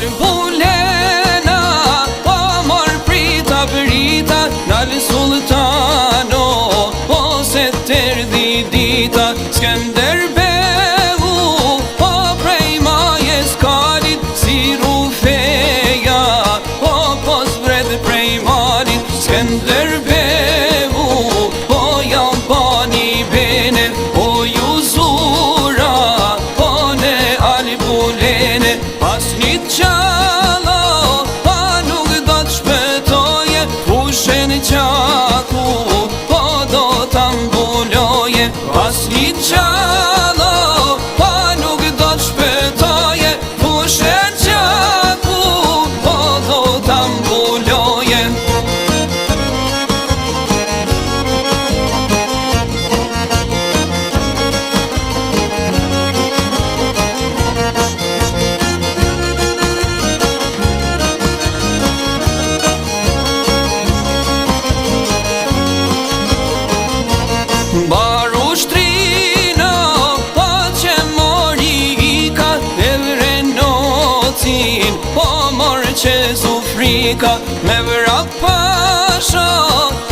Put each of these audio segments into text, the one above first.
Albulena, po mor prita brita, nal sultano, ose terdhi dita, Skenderbeu, po prej majes kalit, si Rufeja, po zvred prej malit, Skenderbeu, po jam bani bene, po ju zura, po ne Albulene, pas një qalo, pa nuk do të shpëtoje, fushen qaku, po do të ambuloje, pas një qalo, pa nuk do të shpëtoje, fushen qaku, po do të ambuloje. Baru shtrina, pa që mori ika, e vrenocin, po mor që zufrika, me vrak pasha,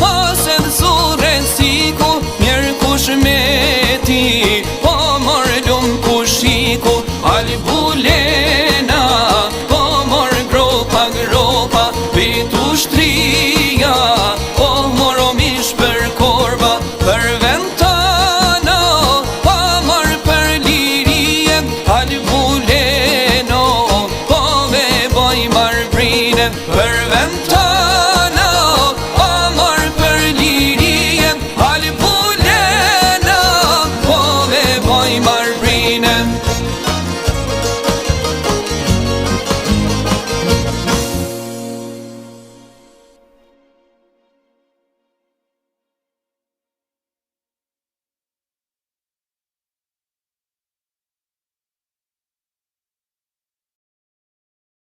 pas e dhëzure siku, njerë kush meti, po mor lum kushiku, Albulena, po mor gropa gropa, pitu shtria, po mor omish për korba, për ventana, pa mor për lirie, Albuleno, po me boj marbrine, për ventana.